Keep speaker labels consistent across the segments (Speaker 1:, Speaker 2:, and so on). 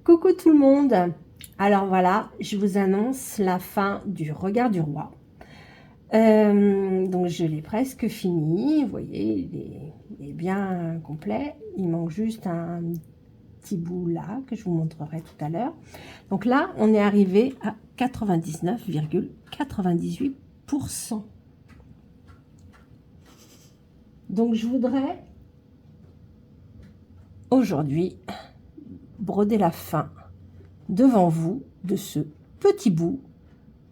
Speaker 1: Coucou tout le monde. Alors voilà, je vous annonce la fin du regard du roi. Donc je l'ai presque fini. Vous voyez, il est bien complet. Il manque juste un petit bout là que je vous montrerai tout à l'heure. Donc là, on est arrivé à 99,98%. Donc je voudrais aujourd'hui broder la fin devant vous de ce petit bout.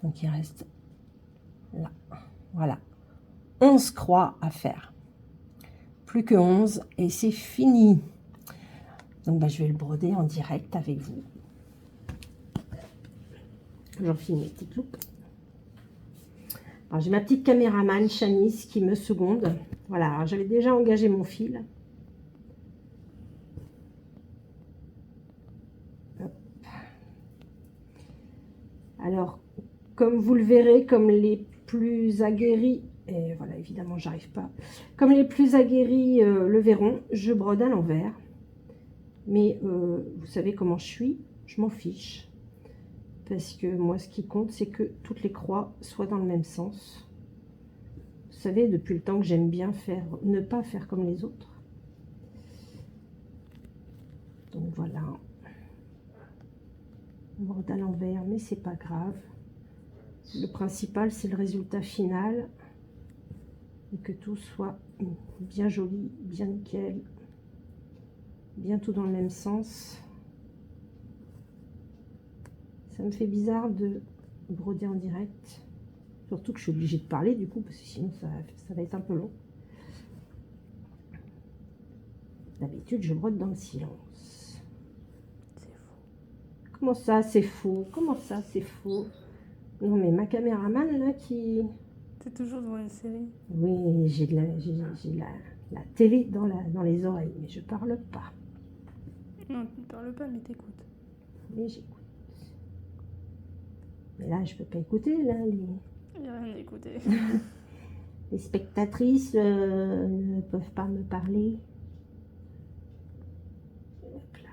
Speaker 1: Donc il reste là, voilà, 11 croix à faire, plus que 11 et c'est fini. Donc je vais le broder en direct avec vous. J'enfile mes petites loupes. Alors j'ai ma petite caméraman Chanice qui me seconde. Voilà, j'avais déjà engagé mon fil. Hop. Alors comme vous le verrez, comme les plus aguerris, et voilà, évidemment j'arrive pas, comme les plus aguerris le verront, je brode à l'envers. Mais vous savez comment je m'en fiche. Parce que moi, ce qui compte, c'est que toutes les croix soient dans le même sens. Vous savez, depuis le temps que j'aime bien faire, ne pas faire comme les autres. Donc voilà. On brode à l'envers, mais c'est pas grave. Le principal, c'est le résultat final. Et que tout soit bien joli, bien nickel. Bien tout dans le même sens. Ça me fait bizarre de broder en direct. Surtout que je suis obligée de parler du coup, parce que sinon ça va être un peu long. D'habitude, je brode dans le silence. C'est faux. Comment ça, c'est faux? Comment ça, c'est faux? Non, mais ma caméraman, là, qui...
Speaker 2: T'es toujours devant une série.
Speaker 1: Oui, j'ai la télé dans les oreilles, mais je parle pas.
Speaker 2: Non, tu ne parles pas, mais t'écoutes.
Speaker 1: Mais j'écoute. Mais là, je peux pas écouter, là,
Speaker 2: Il n'y a rien à écouter.
Speaker 1: les spectatrices ne peuvent pas me parler. Hop là.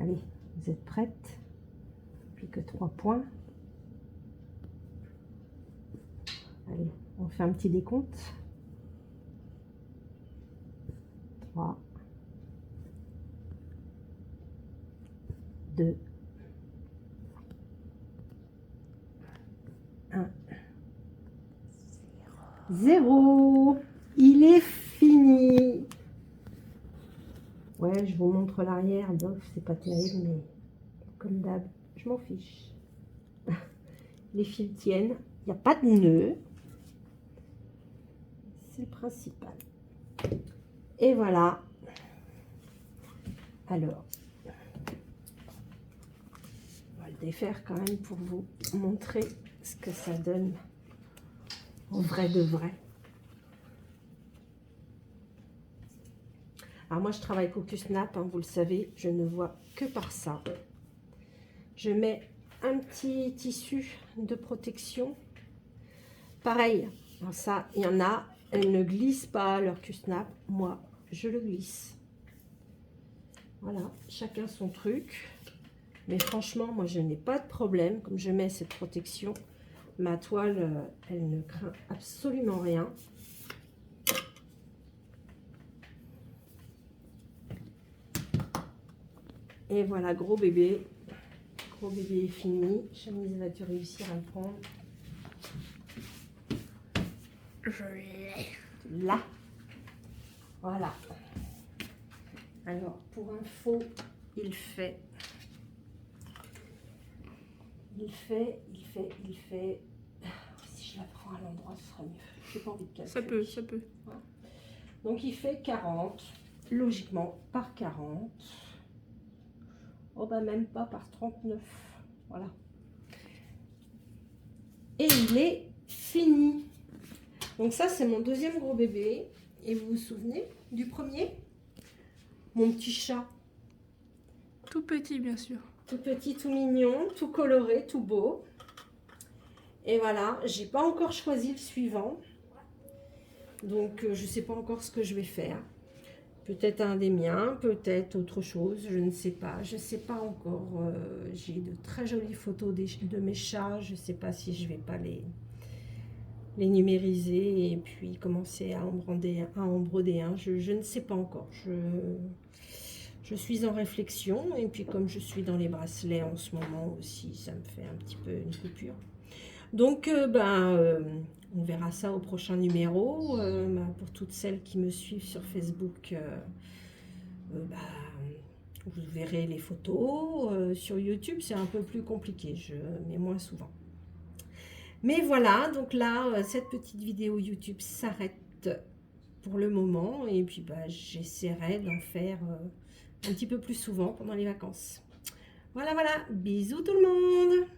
Speaker 1: Allez, vous êtes prêtes? Plus que 3 points. Allez, on fait un petit décompte. 3, 2, 1, 0. Il est fini. Ouais, je vous montre l'arrière. Bof, c'est pas terrible, mais comme d'hab, je m'en fiche. Les fils tiennent. Il n'y a pas de nœud. C'est le principal. Et voilà. Alors, on va le défaire quand même pour vous montrer ce que ça donne en vrai de vrai. Alors moi, je travaille Caucus Nap, hein, vous le savez, je ne vois que par ça. Je mets un petit tissu de protection. Pareil, alors ça, il y en a, elles ne glissent pas leur Q-Snap. Moi, je le glisse. Voilà, chacun son truc. Mais franchement, moi, je n'ai pas de problème. Comme je mets cette protection, ma toile, elle ne craint absolument rien. Et voilà, gros bébé. Gros bébé est fini. Chemise, vas-tu réussir à le prendre?
Speaker 2: Je l'ai.
Speaker 1: Là. Voilà. Alors, pour info, il fait. Si je la prends à l'endroit, ce sera mieux. Je n'ai pas envie de calculer.
Speaker 2: Ça peut.
Speaker 1: Voilà. Donc, il fait 40. Logiquement, par 40. Oh, bah, même pas par 39. Voilà. Et il est fini. Donc, ça, c'est mon deuxième gros bébé. Et vous vous souvenez du premier? Mon petit chat.
Speaker 2: Tout petit, bien sûr.
Speaker 1: Tout petit, tout mignon, tout coloré, tout beau. Et voilà, j'ai pas encore choisi le suivant. Donc, je sais pas encore ce que je vais faire. Peut-être un des miens, peut-être autre chose, je ne sais pas. Je ne sais pas encore. J'ai de très jolies photos de mes chats. Je ne sais pas si je ne vais pas les numériser et puis commencer à en broder un. Je ne sais pas encore. Je suis en réflexion et puis comme je suis dans les bracelets en ce moment aussi, ça me fait un petit peu une coupure. Donc, on verra ça au prochain numéro. Pour toutes celles qui me suivent sur Facebook, vous verrez les photos. Sur YouTube, c'est un peu plus compliqué, je mets moins souvent. Mais voilà, donc là, cette petite vidéo YouTube s'arrête pour le moment. Et puis, j'essaierai d'en faire un petit peu plus souvent pendant les vacances. Voilà, voilà. Bisous tout le monde!